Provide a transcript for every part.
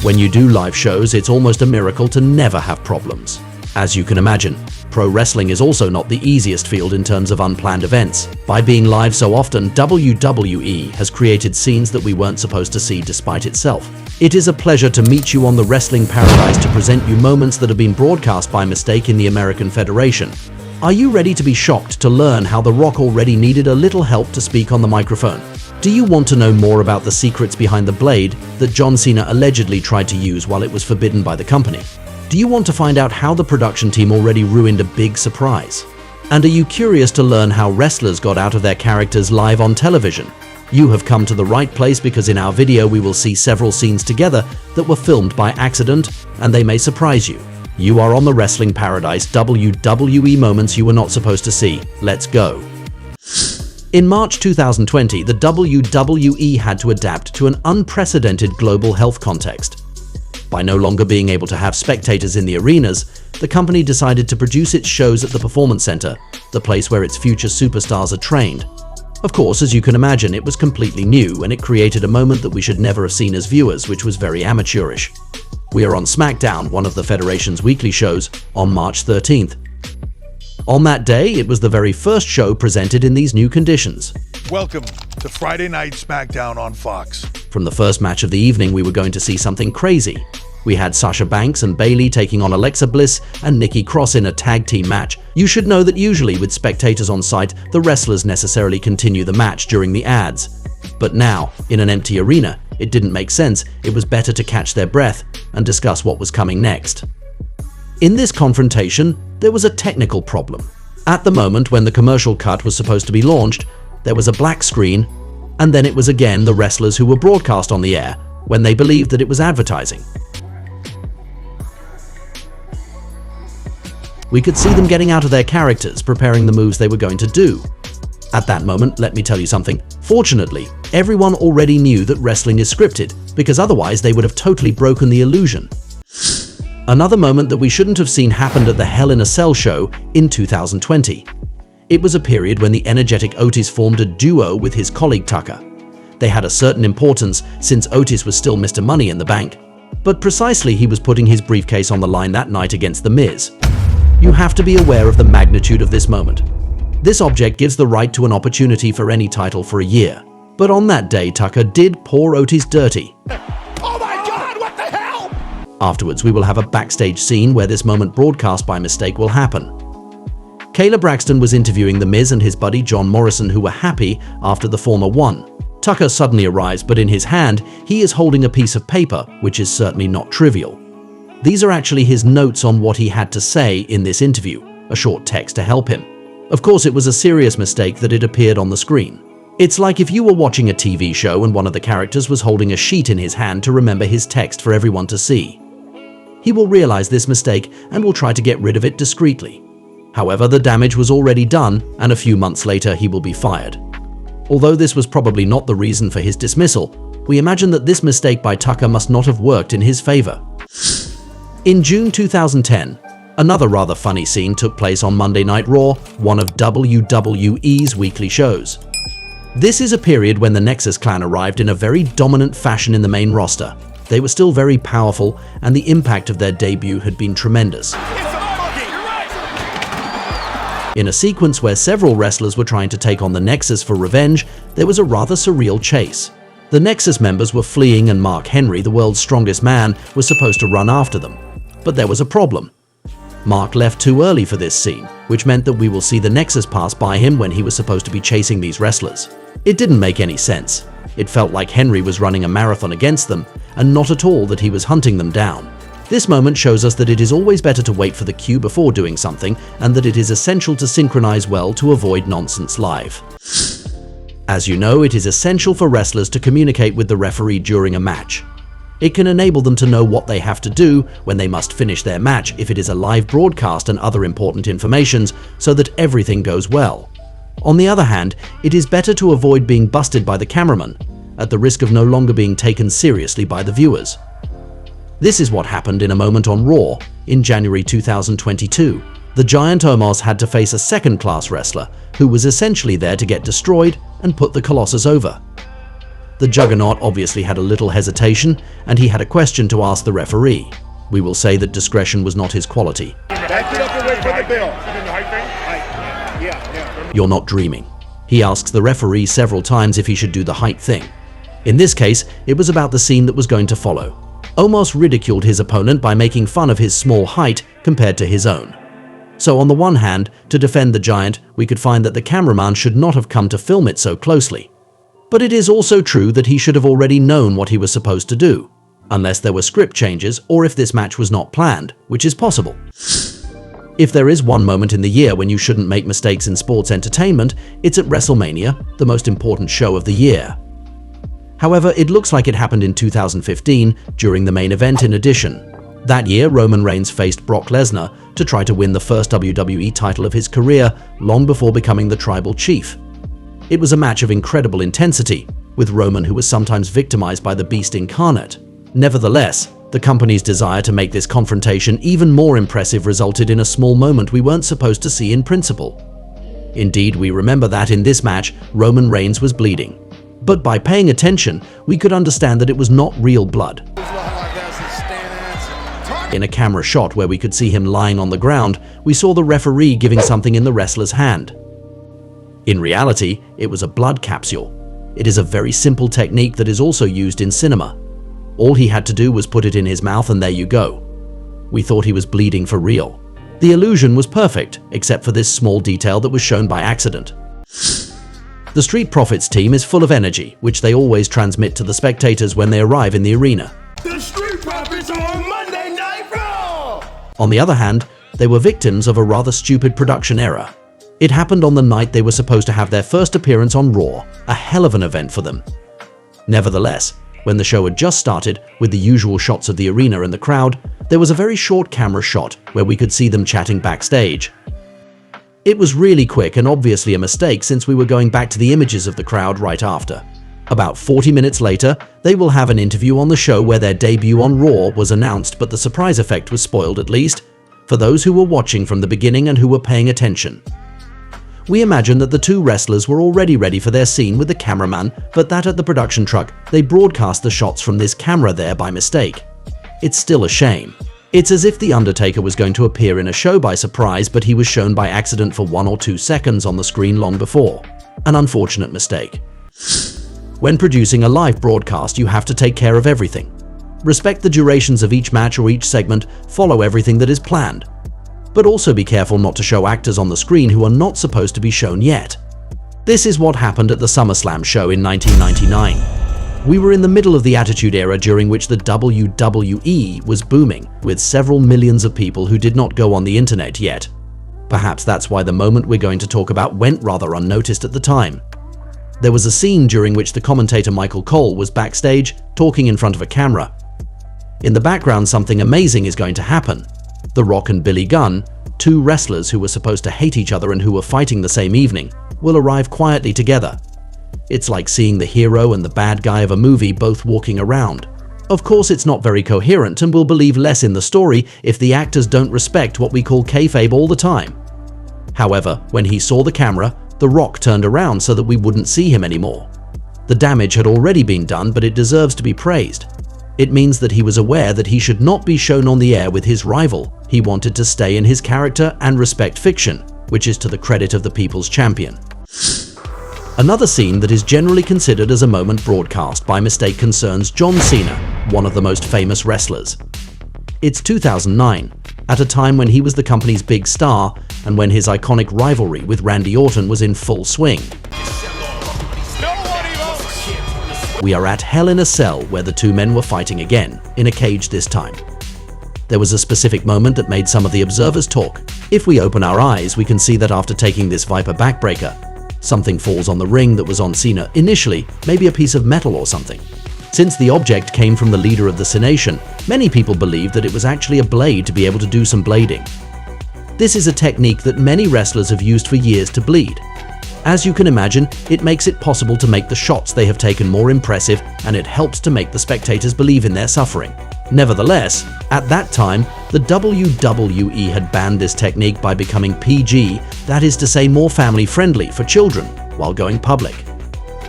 When you do live shows, it's almost a miracle to never have problems. As you can imagine, pro wrestling is also not the easiest field in terms of unplanned events. By being live so often, WWE has created scenes that we weren't supposed to see despite itself. It is a pleasure to meet you on the Wrestling Paradise to present you moments that have been broadcast by mistake in the American Federation. Are you ready to be shocked to learn how The Rock already needed a little help to speak on the microphone? Do you want to know more about the secrets behind the blade that John Cena allegedly tried to use while it was forbidden by the company? Do you want to find out how the production team already ruined a big surprise? And are you curious to learn how wrestlers got out of their characters live on television? You have come to the right place, because in our video we will see several scenes together that were filmed by accident, and they may surprise you. You are on the Wrestling Paradise, WWE moments you were not supposed to see. Let's go. In March 2020, the WWE had to adapt to an unprecedented global health context. By no longer being able to have spectators in the arenas, the company decided to produce its shows at the Performance Center, the place where its future superstars are trained. Of course, as you can imagine, it was completely new, and it created a moment that we should never have seen as viewers, which was very amateurish. We are on SmackDown, one of the Federation's weekly shows, on March 13th. On that day, it was the very first show presented in these new conditions. Welcome to Friday Night SmackDown on Fox. From the first match of the evening, we were going to see something crazy. We had Sasha Banks and Bayley taking on Alexa Bliss and Nikki Cross in a tag team match. You should know that usually with spectators on site, the wrestlers necessarily continue the match during the ads. But now, in an empty arena, it didn't make sense. It was better to catch their breath and discuss what was coming next. In this confrontation, there was a technical problem. At the moment when the commercial cut was supposed to be launched, there was a black screen, and then it was again the wrestlers who were broadcast on the air when they believed that it was advertising. We could see them getting out of their characters, preparing the moves they were going to do. At that moment, let me tell you something. Fortunately, everyone already knew that wrestling is scripted, because otherwise they would have totally broken the illusion. Another moment that we shouldn't have seen happened at the Hell in a Cell show in 2020. It was a period when the energetic Otis formed a duo with his colleague Tucker. They had a certain importance since Otis was still Mr. Money in the Bank, but precisely he was putting his briefcase on the line that night against The Miz. You have to be aware of the magnitude of this moment. This object gives the right to an opportunity for any title for a year. But on that day, Tucker did poor Otis dirty. Oh my God, what the hell? Afterwards, we will have a backstage scene where this moment broadcast by mistake will happen. Kayla Braxton was interviewing The Miz and his buddy John Morrison, who were happy after the former won. Tucker suddenly arrives, but in his hand, he is holding a piece of paper, which is certainly not trivial. These are actually his notes on what he had to say in this interview, a short text to help him. Of course, it was a serious mistake that it appeared on the screen. It's like if you were watching a TV show and one of the characters was holding a sheet in his hand to remember his text for everyone to see. He will realize this mistake and will try to get rid of it discreetly. However, the damage was already done, and a few months later he will be fired. Although this was probably not the reason for his dismissal, we imagine that this mistake by Tucker must not have worked in his favor. In June 2010, another rather funny scene took place on Monday Night Raw, one of WWE's weekly shows. This is a period when the Nexus Clan arrived in a very dominant fashion in the main roster. They were still very powerful, and the impact of their debut had been tremendous. In a sequence where several wrestlers were trying to take on the Nexus for revenge, there was a rather surreal chase. The Nexus members were fleeing, and Mark Henry, the world's strongest man, was supposed to run after them. But there was a problem. Mark left too early for this scene, which meant that we will see the Nexus pass by him when he was supposed to be chasing these wrestlers. It didn't make any sense. It felt like Henry was running a marathon against them, and not at all that he was hunting them down. This moment shows us that it is always better to wait for the cue before doing something, and that it is essential to synchronize well to avoid nonsense live. As you know, it is essential for wrestlers to communicate with the referee during a match. It can enable them to know what they have to do when they must finish their match if it is a live broadcast and other important information, so that everything goes well. On the other hand, it is better to avoid being busted by the cameraman, at the risk of no longer being taken seriously by the viewers. This is what happened in a moment on Raw in January 2022. The Giant Omos had to face a second-class wrestler who was essentially there to get destroyed and put the Colossus over. The Juggernaut obviously had a little hesitation, and he had a question to ask the referee. We will say that discretion was not his quality. Back it up and wait for the bell. You're not dreaming. He asks the referee several times if he should do the height thing. In this case, it was about the scene that was going to follow. Omos ridiculed his opponent by making fun of his small height compared to his own. So on the one hand, to defend the giant, we could find that the cameraman should not have come to film it so closely. But it is also true that he should have already known what he was supposed to do, unless there were script changes or if this match was not planned, which is possible. If there is one moment in the year when you shouldn't make mistakes in sports entertainment, it's at WrestleMania, the most important show of the year. However, it looks like it happened in 2015 during the main event in addition. That year, Roman Reigns faced Brock Lesnar to try to win the first WWE title of his career long before becoming the tribal chief. It was a match of incredible intensity, with Roman who was sometimes victimized by the Beast incarnate. Nevertheless, the company's desire to make this confrontation even more impressive resulted in a small moment we weren't supposed to see in principle. Indeed, we remember that in this match, Roman Reigns was bleeding. But by paying attention, we could understand that it was not real blood. In a camera shot where we could see him lying on the ground, we saw the referee giving something in the wrestler's hand. In reality, it was a blood capsule. It is a very simple technique that is also used in cinema. All he had to do was put it in his mouth and there you go. We thought he was bleeding for real. The illusion was perfect, except for this small detail that was shown by accident. The Street Profits team is full of energy, which they always transmit to the spectators when they arrive in the arena. The Street Profits are on Monday Night Raw! On the other hand, they were victims of a rather stupid production error. It happened on the night they were supposed to have their first appearance on Raw, a hell of an event for them. Nevertheless, when the show had just started, with the usual shots of the arena and the crowd, there was a very short camera shot where we could see them chatting backstage. It was really quick and obviously a mistake since we were going back to the images of the crowd right after. About 40 minutes later, they will have an interview on the show where their debut on Raw was announced, but the surprise effect was spoiled at least, for those who were watching from the beginning and who were paying attention. We imagine that the two wrestlers were already ready for their scene with the cameraman, but that at the production truck, they broadcast the shots from this camera there by mistake. It's still a shame. It's as if The Undertaker was going to appear in a show by surprise, but he was shown by accident for 1 or 2 seconds on the screen long before. An unfortunate mistake. When producing a live broadcast, you have to take care of everything. Respect the durations of each match or each segment, follow everything that is planned. But also be careful not to show actors on the screen who are not supposed to be shown yet. This is what happened at the SummerSlam show in 1999. We were in the middle of the Attitude Era during which the WWE was booming, with several millions of people who did not go on the internet yet. Perhaps that's why the moment we're going to talk about went rather unnoticed at the time. There was a scene during which the commentator Michael Cole was backstage, talking in front of a camera. In the background, something amazing is going to happen. The Rock and Billy Gunn, two wrestlers who were supposed to hate each other and who were fighting the same evening, will arrive quietly together. It's like seeing the hero and the bad guy of a movie both walking around. Of course, it's not very coherent and we'll believe less in the story if the actors don't respect what we call kayfabe all the time. However, when he saw the camera, The Rock turned around so that we wouldn't see him anymore. The damage had already been done, but it deserves to be praised. It means that he was aware that he should not be shown on the air with his rival. He wanted to stay in his character and respect fiction, which is to the credit of the People's Champion. Another scene that is generally considered as a moment broadcast by mistake concerns John Cena, one of the most famous wrestlers. It's 2009, at a time when he was the company's big star and when his iconic rivalry with Randy Orton was in full swing. We are at Hell in a Cell where the two men were fighting again, in a cage this time. There was a specific moment that made some of the observers talk. If we open our eyes, we can see that after taking this Viper backbreaker, something falls on the ring that was on Cena initially, maybe a piece of metal or something. Since the object came from the leader of the Cenation, many people believe that it was actually a blade to be able to do some blading. This is a technique that many wrestlers have used for years to bleed. As you can imagine, it makes it possible to make the shots they have taken more impressive, and it helps to make the spectators believe in their suffering. Nevertheless, at that time, the WWE had banned this technique by becoming PG, that is to say more family-friendly for children, while going public.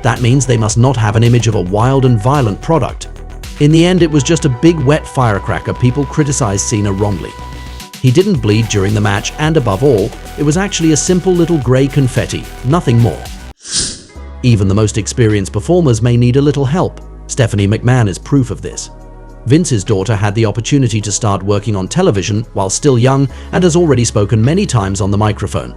That means they must not have an image of a wild and violent product. In the end, it was just a big wet firecracker people criticized Cena wrongly. He didn't bleed during the match, and above all, it was actually a simple little grey confetti, nothing more. Even the most experienced performers may need a little help. Stephanie McMahon is proof of this. Vince's daughter had the opportunity to start working on television while still young and has already spoken many times on the microphone.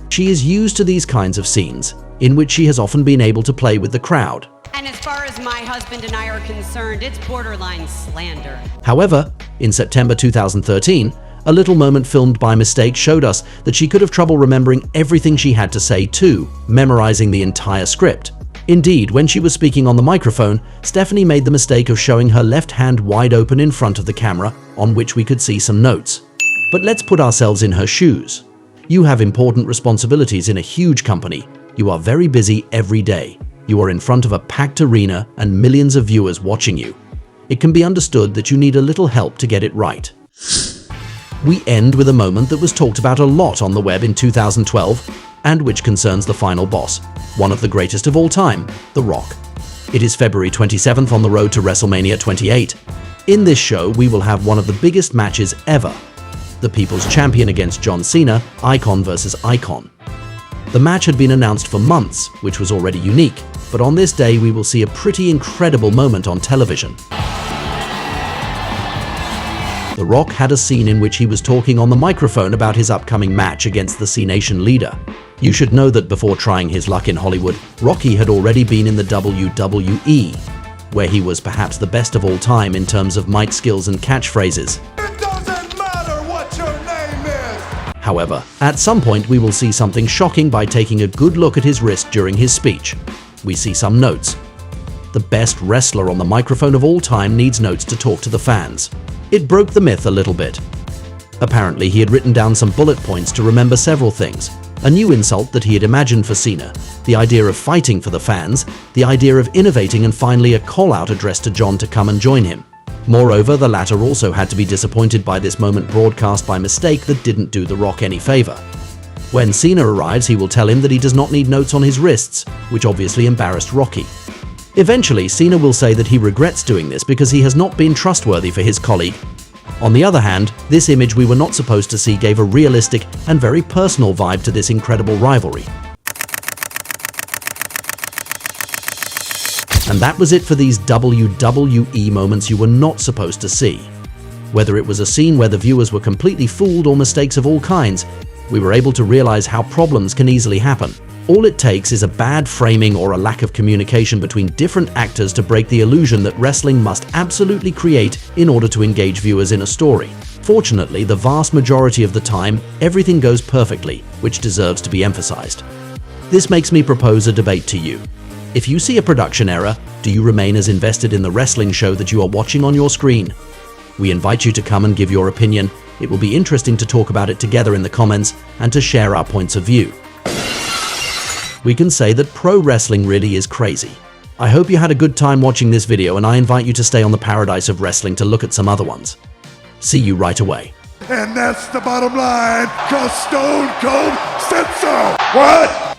She is used to these kinds of scenes, in which she has often been able to play with the crowd. And as far as my husband and I are concerned, it's borderline slander. However, in September 2013, a little moment filmed by mistake showed us that she could have trouble remembering everything she had to say too, memorizing the entire script. Indeed, when she was speaking on the microphone, Stephanie made the mistake of showing her left hand wide open in front of the camera, on which we could see some notes. But let's put ourselves in her shoes. You have important responsibilities in a huge company. You are very busy every day. You are in front of a packed arena and millions of viewers watching you. It can be understood that you need a little help to get it right. We end with a moment that was talked about a lot on the web in 2012 and which concerns the final boss, one of the greatest of all time, The Rock. It is February 27th on the road to WrestleMania 28. In this show, we will have one of the biggest matches ever. The People's Champion against John Cena, Icon versus Icon. The match had been announced for months, which was already unique, but on this day we will see a pretty incredible moment on television. The Rock had a scene in which he was talking on the microphone about his upcoming match against the C Nation leader. You should know that before trying his luck in Hollywood, Rocky had already been in the WWE, where he was perhaps the best of all time in terms of mic skills and catchphrases. It doesn't matter what your name is. However, at some point we will see something shocking by taking a good look at his wrist during his speech. We see some notes. The best wrestler on the microphone of all time needs notes to talk to the fans. It broke the myth a little bit. Apparently, he had written down some bullet points to remember several things. A new insult that he had imagined for Cena, the idea of fighting for the fans, the idea of innovating, and finally a call-out addressed to John to come and join him. Moreover, the latter also had to be disappointed by this moment broadcast by mistake that didn't do The Rock any favor. When Cena arrives, he will tell him that he does not need notes on his wrists, which obviously embarrassed Rocky. Eventually, Cena will say that he regrets doing this because he has not been trustworthy for his colleague. On the other hand, this image we were not supposed to see gave a realistic and very personal vibe to this incredible rivalry. And that was it for these WWE moments you were not supposed to see. Whether it was a scene where the viewers were completely fooled or mistakes of all kinds, we were able to realize how problems can easily happen. All it takes is a bad framing or a lack of communication between different actors to break the illusion that wrestling must absolutely create in order to engage viewers in a story. Fortunately, the vast majority of the time, everything goes perfectly, which deserves to be emphasized. This makes me propose a debate to you. If you see a production error, do you remain as invested in the wrestling show that you are watching on your screen? We invite you to come and give your opinion. It will be interesting to talk about it together in the comments and to share our points of view. We can say that pro wrestling really is crazy. I hope you had a good time watching this video, and I invite you to stay on the paradise of wrestling to look at some other ones. See you right away. And that's the bottom line, 'cause Stone Cold said so. What?